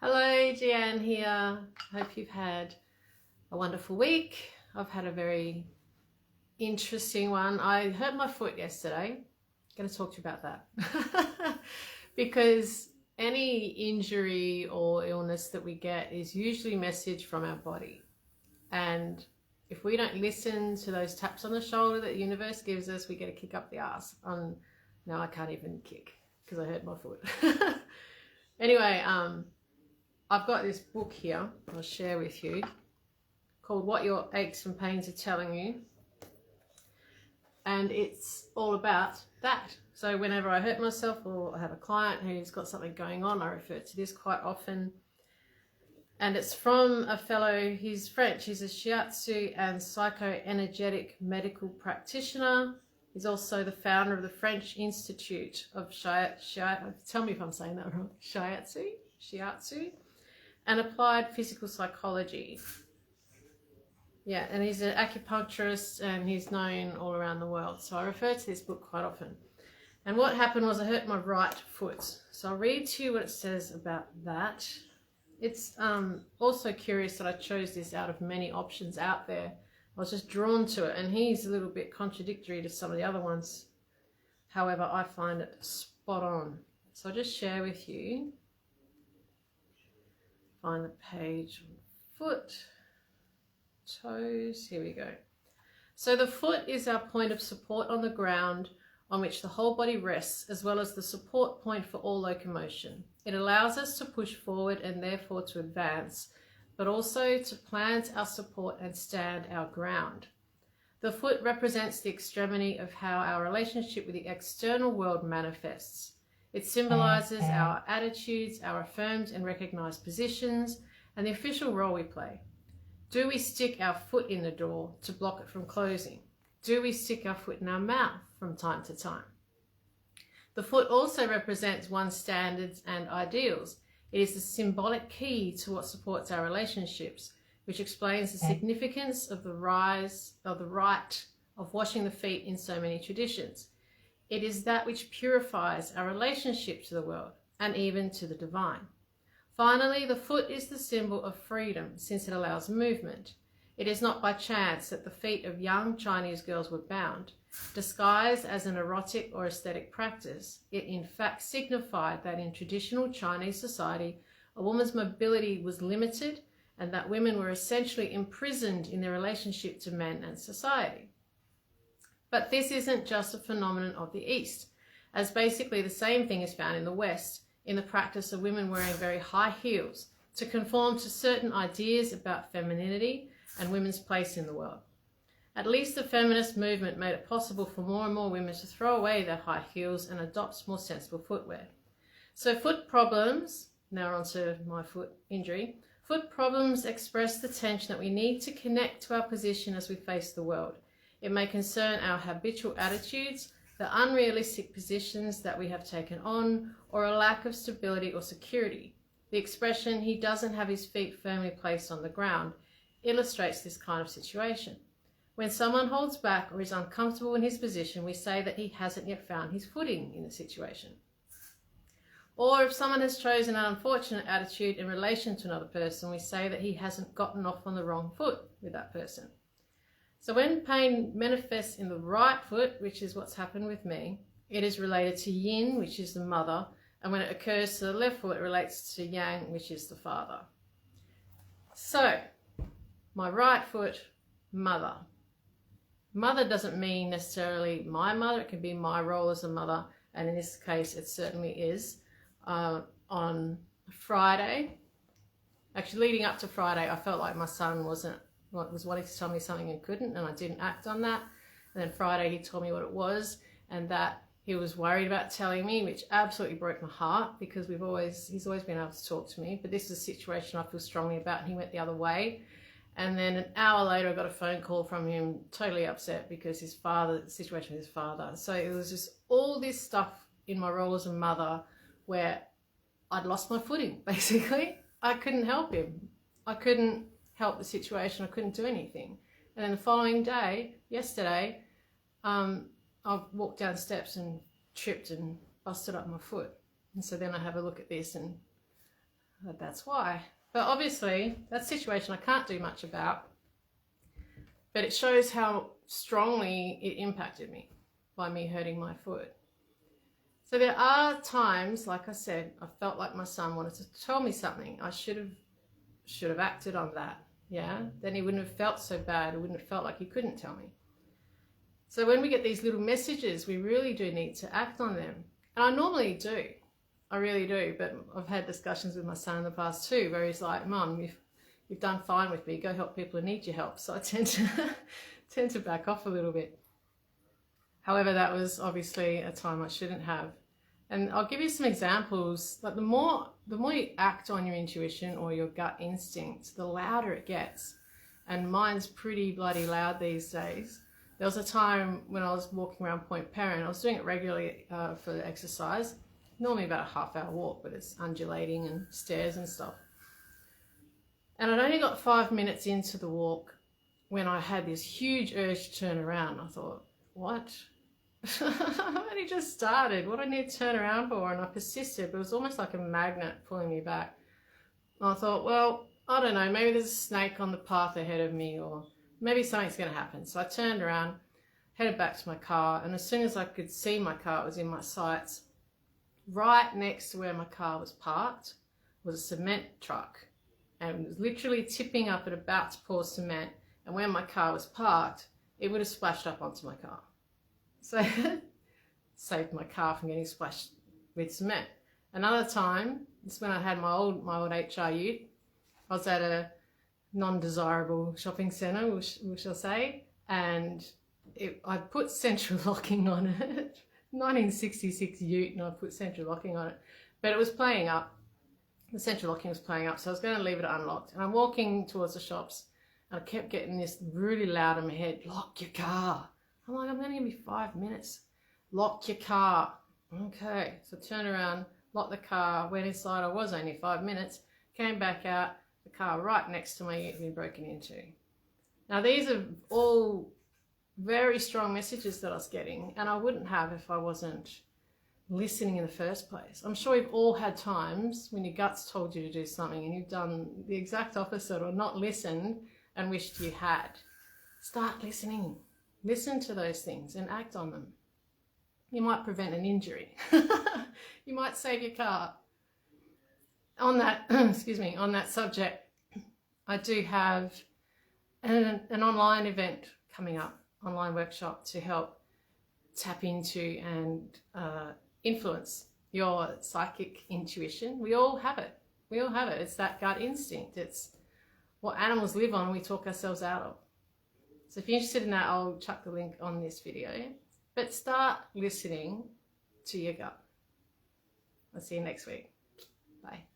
Hello, Jeanne here. Hope you've had a wonderful week. I've had a very interesting one. I hurt my foot yesterday. I'm going to talk to you about that. Because any injury or illness that we get is usually a message from our body. And if we don't listen to those taps on the shoulder that the universe gives us, we get a kick up the ass. Now I can't even kick because I hurt my foot. Anyway, I've got this book here I'll share with you called What Your Aches and Pains Are Telling You. And it's all about that. So whenever I hurt myself or I have a client who's got something going on, I refer to this quite often. And it's from a fellow, he's French, he's a shiatsu and psychoenergetic medical practitioner. He's also the founder of the French Institute of tell me if I'm saying that wrong, shiatsu, and applied physical psychology. Yeah, and he's an acupuncturist and he's known all around the world. So I refer to this book quite often. And what happened was I hurt my right foot. So I'll read to you what it says about that. It's also curious that I chose this out of many options out there. I was just drawn to it, and he's a little bit contradictory to some of the other ones. However, I find it spot on. So I'll just share with you. Find the page. Foot, toes, here we go. So the foot is our point of support on the ground on which the whole body rests, as well as the support point for all locomotion. It allows us to push forward and therefore to advance, but also to plant our support and stand our ground. The foot represents the extremity of how our relationship with the external world manifests. It symbolizes our attitudes, our affirmed and recognized positions, and the official role we play. Do we stick our foot in the door to block it from closing? Do we stick our foot in our mouth from time to time? The foot also represents one's standards and ideals. It is the symbolic key to what supports our relationships, which explains the significance of the rise of the rite of washing the feet in so many traditions. It is that which purifies our relationship to the world and even to the divine. Finally, the foot is the symbol of freedom since it allows movement. It is not by chance that the feet of young Chinese girls were bound, disguised as an erotic or aesthetic practice. It in fact signified that in traditional Chinese society, a woman's mobility was limited and that women were essentially imprisoned in their relationship to men and society. But this isn't just a phenomenon of the East, as basically the same thing is found in the West, in the practice of women wearing very high heels to conform to certain ideas about femininity and women's place in the world. At least the feminist movement made it possible for more and more women to throw away their high heels and adopt more sensible footwear. So foot problems, now on to my foot injury, foot problems express the tension that we need to connect to our position as we face the world. It may concern our habitual attitudes, the unrealistic positions that we have taken on, or a lack of stability or security. The expression, "he doesn't have his feet firmly placed on the ground," illustrates this kind of situation. When someone holds back or is uncomfortable in his position, we say that he hasn't yet found his footing in the situation. Or if someone has chosen an unfortunate attitude in relation to another person, we say that he hasn't gotten off on the wrong foot with that person. So when pain manifests in the right foot, which is what's happened with me, it is related to yin, which is the mother, and when it occurs to the left foot, it relates to yang, which is the father. So, my right foot, mother. Mother doesn't mean necessarily my mother, it can be my role as a mother, and in this case it certainly is. On Friday, actually leading up to Friday, I felt like my son was wanting to tell me something and couldn't, and I didn't act on that. And then Friday he told me what it was and that he was worried about telling me, which absolutely broke my heart because he's always been able to talk to me, but this is a situation I feel strongly about, and he went the other way. And then an hour later I got a phone call from him totally upset because the situation with his father. So it was just all this stuff in my role as a mother where I'd lost my footing, basically. I couldn't help him. I couldn't help the situation. I couldn't do anything. And then the following day, yesterday, I walked down steps and tripped and busted up my foot. And so then I have a look at this and that's why. But obviously, that situation I can't do much about. But it shows how strongly it impacted me by me hurting my foot. So there are times, like I said, I felt like my son wanted to tell me something. I should have acted on that. Yeah, then he wouldn't have felt so bad. It wouldn't have felt like he couldn't tell me. So when we get these little messages, we really do need to act on them. And I normally do. I really do. But I've had discussions with my son in the past too, where he's like, Mum, you've done fine with me. Go help people who need your help. So I tend to back off a little bit. However, that was obviously a time I shouldn't have. And I'll give you some examples. Like the more you act on your intuition or your gut instinct, the louder it gets. And mine's pretty bloody loud these days. There was a time when I was walking around Point Perrin. I was doing it regularly for exercise. Normally about a half-hour walk, but it's undulating and stairs and stuff. And I'd only got 5 minutes into the walk when I had this huge urge to turn around. I thought, what? I've only just started. What do I need to turn around for? And I persisted, but it was almost like a magnet pulling me back. And I thought, well, I don't know, maybe there's a snake on the path ahead of me, or maybe something's going to happen. So I turned around, headed back to my car, and as soon as I could see my car, it was in my sights. Right next to where my car was parked was a cement truck, and it was literally tipping up and about to pour cement. And where my car was parked, it would have splashed up onto my car. So saved my car from getting splashed with cement. Another time, this is when I had my old HR ute. I was at a non-desirable shopping centre, we shall say, and I put central locking on it. 1966 ute, and I put central locking on it. But it was playing up. The central locking was playing up, so I was going to leave it unlocked. And I'm walking towards the shops, and I kept getting this really loud in my head, lock your car. I'm like, I'm going to give me 5 minutes. Lock your car. Okay, so turn around, lock the car, went inside. I was only 5 minutes, came back out, the car right next to me had been broken into. Now these are all very strong messages that I was getting, and I wouldn't have if I wasn't listening in the first place. I'm sure you've all had times when your gut's told you to do something and you've done the exact opposite or not listened and wished you had. Start listening. Listen to those things and act on them. You might prevent an injury. You might save your car. On that, on that subject, I do have an online event coming up, online workshop to help tap into and influence your psychic intuition. We all have it. We all have it. It's that gut instinct. It's what animals live on, we talk ourselves out of. So if you're interested in that, I'll chuck the link on this video. But start listening to your gut. I'll see you next week. Bye.